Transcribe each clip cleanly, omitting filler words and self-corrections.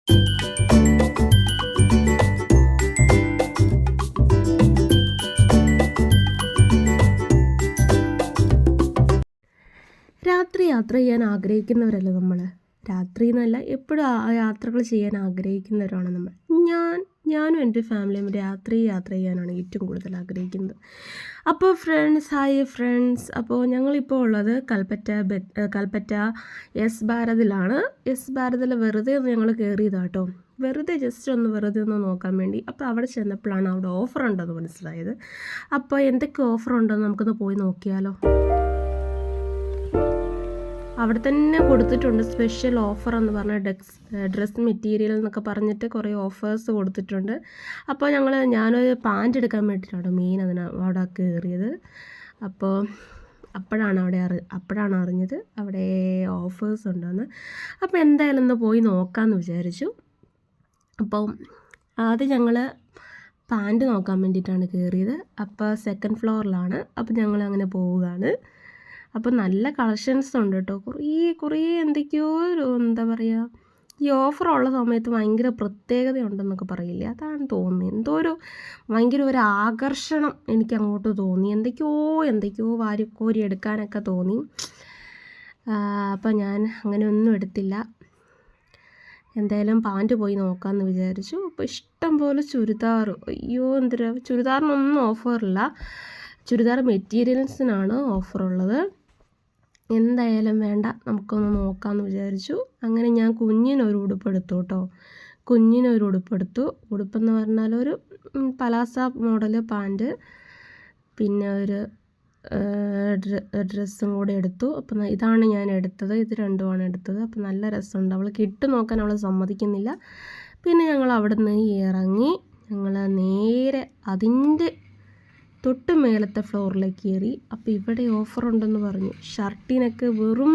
രാത്രി യാത്ര ചെയ്യാൻ ആഗ്രഹിക്കുന്നവരല്ലേ നമ്മൾ. രാത്രി എന്നല്ല, എപ്പോഴും യാത്രകൾ ചെയ്യാൻ ആഗ്രഹിക്കുന്നവരാണ് നമ്മൾ. ഞാനും എൻ്റെ ഫാമിലിയും രാത്രി യാത്ര ചെയ്യാനാണ് ഏറ്റവും കൂടുതൽ ആഗ്രഹിക്കുന്നത്. അപ്പോൾ ഹായ് ഫ്രണ്ട്സ്. അപ്പോൾ ഞങ്ങളിപ്പോൾ ഉള്ളത് കൽപ്പറ്റ എസ് ഭാരതിലാണ്. എസ് ഭാരതിൽ വെറുതെ ഒന്ന് ഞങ്ങൾ കയറിയതാട്ടോ. ജസ്റ്റ് ഒന്ന് നോക്കാൻ വേണ്ടി. അപ്പോൾ അവിടെ ചെന്നപ്പോഴാണ് അവിടെ ഓഫർ ഉണ്ടെന്ന് മനസ്സിലായത്. അപ്പോൾ എന്തൊക്കെ ഓഫർ ഉണ്ടെന്ന് നമുക്കൊന്ന് പോയി നോക്കിയാലോ. അവിടെ തന്നെ കൊടുത്തിട്ടുണ്ട് സ്പെഷ്യൽ ഓഫർ എന്ന് പറഞ്ഞ ഡ്രസ് മെറ്റീരിയൽ എന്നൊക്കെ പറഞ്ഞിട്ട് കുറേ ഓഫേഴ്സ് കൊടുത്തിട്ടുണ്ട്. അപ്പോൾ ഞാനൊരു പാൻറ്റ് എടുക്കാൻ വേണ്ടിയിട്ടാണ് അവിടെ കയറിയത്. അപ്പോൾ അപ്പോഴാണ് അറിഞ്ഞത് അവിടെ ഓഫേഴ്സ് ഉണ്ടെന്ന്. അപ്പോൾ എന്തായാലും ഒന്ന് പോയി നോക്കാമെന്ന് വിചാരിച്ചു. അപ്പോൾ ആദ്യം ഞങ്ങൾ പാൻറ്റ് നോക്കാൻ വേണ്ടിയിട്ടാണ് കയറിയത്. അപ്പോൾ സെക്കൻഡ് ഫ്ലോറിലാണ്. അപ്പോൾ ഞങ്ങൾ അങ്ങനെ പോവുകയാണ്. അപ്പോൾ നല്ല കളക്ഷൻസ് ഉണ്ട് കേട്ടോ. കുറേ എന്തൊക്കെയോ എന്താ പറയുക, ഈ ഓഫറുള്ള സമയത്ത് ഭയങ്കര പ്രത്യേകതയുണ്ടെന്നൊക്കെ പറയില്ലേ, അതാണ് തോന്നി. ഭയങ്കര ഒരു ആകർഷണം എനിക്ക് അങ്ങോട്ട് തോന്നി. എന്തൊക്കെയോ വാരിക്കോരി എടുക്കാനൊക്കെ തോന്നി. അപ്പം ഞാൻ അങ്ങനെ ഒന്നും എടുത്തില്ല. എന്തായാലും പാൻറ്റ് പോയി നോക്കാമെന്ന് വിചാരിച്ചു. അപ്പോൾ ഇഷ്ടം പോലെ ചുരിദാർ, ചുരിദാറിനൊന്നും ഓഫറില്ല. ചുരിദാർ മെറ്റീരിയൽസിനാണ് ഓഫറുള്ളത്. എന്തായാലും വേണ്ട, നമുക്കൊന്ന് നോക്കാമെന്ന് വിചാരിച്ചു. അങ്ങനെ ഞാൻ കുഞ്ഞിനൊരു ഉടുപ്പെടുത്തു കേട്ടോ. ഉടുപ്പെന്ന് പറഞ്ഞാൽ ഒരു പലാസ മോഡൽ പാൻറ്റ്, പിന്നെ ഒരു ഡ്രസ്സും കൂടെ എടുത്തു. അപ്പം ഇതാണ് ഞാൻ എടുത്തത്. ഇത് രണ്ടുമാണ് എടുത്തത്. അപ്പം നല്ല രസമുണ്ട്. അവൾക്ക് ഇട്ട് നോക്കാൻ അവൾ സമ്മതിക്കുന്നില്ല. പിന്നെ ഞങ്ങൾ അവിടെ നിന്ന് ഇറങ്ങി ഞങ്ങൾ നേരെ അതിൻ്റെ തൊട്ട് മേലത്തെ ഫ്ലോറിലേക്ക് കയറി. അപ്പോൾ ഇവിടെ ഓഫർ ഉണ്ടെന്ന് പറഞ്ഞു. ഷർട്ടിനൊക്കെ വെറും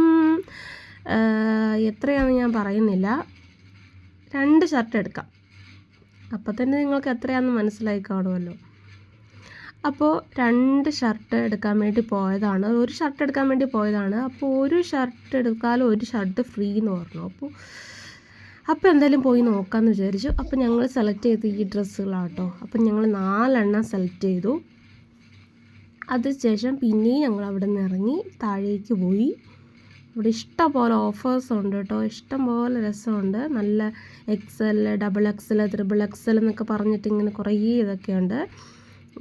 എത്രയാണെന്ന് ഞാൻ പറയുന്നില്ല, 2 ഷർട്ട് എടുക്കാം. അപ്പോൾ തന്നെ നിങ്ങൾക്ക് എത്രയാണെന്ന് മനസ്സിലായി കാണുമല്ലോ. അപ്പോൾ 2 ഷർട്ട് എടുക്കാൻ വേണ്ടി പോയതാണ്. ഒരു ഷർട്ട് എടുക്കാൻ വേണ്ടി പോയതാണ്. അപ്പോൾ ഒരു ഷർട്ട് എടുക്കാനും ഒരു ഷർട്ട് ഫ്രീ എന്ന് പറഞ്ഞു. അപ്പോൾ എന്തായാലും പോയി നോക്കാമെന്ന് വിചാരിച്ചു. അപ്പോൾ ഞങ്ങൾ സെലക്ട് ചെയ്ത് ഈ ഡ്രസ്സുകളാട്ടോ. അപ്പം ഞങ്ങൾ 4 എണ്ണം സെലക്ട് ചെയ്തു. അതിനുശേഷം പിന്നെയും ഞങ്ങൾ അവിടെ നിന്ന് ഇറങ്ങി താഴേക്ക് പോയി. ഇവിടെ ഇഷ്ടംപോലെ ഓഫേഴ്സ് ഉണ്ട് കേട്ടോ. ഇഷ്ടംപോലെ രസമുണ്ട്. നല്ല XL, XXL, XXL എന്നൊക്കെ പറഞ്ഞിട്ട് ഇങ്ങനെ കുറേ ഇതൊക്കെയുണ്ട്.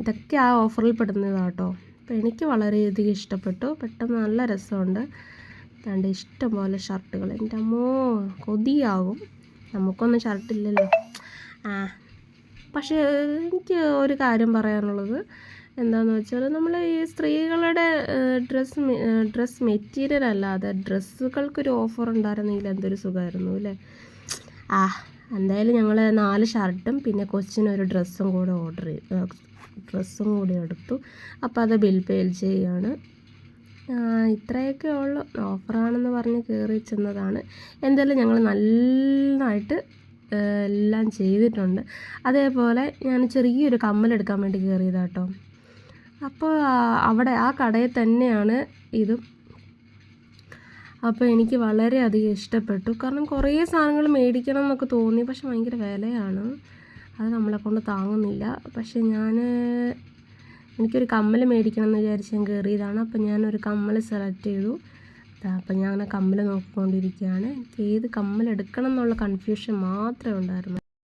ഇതൊക്കെ ആ ഓഫറിൽ പെടുന്നതാണ് കേട്ടോ. അപ്പോൾ എനിക്ക് വളരെയധികം ഇഷ്ടപ്പെട്ടു. പെട്ടെന്ന് നല്ല രസമുണ്ട്. അതുകൊണ്ട് ഇഷ്ടംപോലെ ഷർട്ടുകൾ. എൻ്റെ അമ്മോ, കൊതിയാകും. നമുക്കൊന്നും ഷർട്ടില്ലല്ലോ. പക്ഷേ എനിക്ക് ഒരു കാര്യം പറയാനുള്ളത് എന്താണെന്ന് വെച്ചാൽ, നമ്മൾ ഈ സ്ത്രീകളുടെ ഡ്രസ് മെറ്റീരിയൽ അല്ലാതെ ഡ്രസ്സുകൾക്കൊരു ഓഫർ ഉണ്ടായിരുന്നെങ്കിൽ എന്തൊരു സുഖമായിരുന്നു അല്ലേ. എന്തായാലും ഞങ്ങൾ 4 ഷർട്ടും പിന്നെ കൊച്ചിനൊരു ഡ്രസ്സും കൂടെ എടുത്തു. അപ്പോൾ അത് ബിൽ പേ ചെയ്യുകയാണ്. ഇത്രയൊക്കെ ഉള്ളു. ഓഫറാണെന്ന് പറഞ്ഞ് കയറി ചെന്നതാണ്. എന്തായാലും ഞങ്ങൾ നന്നായിട്ട് എല്ലാം ചെയ്തിട്ടുണ്ട്. അതേപോലെ ഞാൻ ചെറിയൊരു കമ്മലെടുക്കാൻ വേണ്ടി കയറിയതാട്ടോ. അപ്പോൾ അവിടെ ആ കടയിൽ തന്നെയാണ് ഇതും. അപ്പോൾ എനിക്ക് വളരെയധികം ഇഷ്ടപ്പെട്ടു. കാരണം കുറേ സാധനങ്ങൾ മേടിക്കണം എന്നൊക്കെ തോന്നി. പക്ഷെ ഭയങ്കര വിലയാണ്, അത് നമ്മളെ കൊണ്ട് താങ്ങുന്നില്ല. പക്ഷെ എനിക്കൊരു കമ്മൽ മേടിക്കണം എന്ന് വിചാരിച്ച് ഞാൻ കയറിയതാണ്. അപ്പോൾ ഞാനൊരു കമ്മൽ സെലക്ട് ചെയ്തു. അപ്പം ഞാൻ കമ്മൽ നോക്കിക്കൊണ്ടിരിക്കുകയാണ്. എനിക്ക് ഏത് കമ്മൽ എടുക്കണം എന്നുള്ള കൺഫ്യൂഷൻ മാത്രമേ ഉണ്ടായിരുന്നു.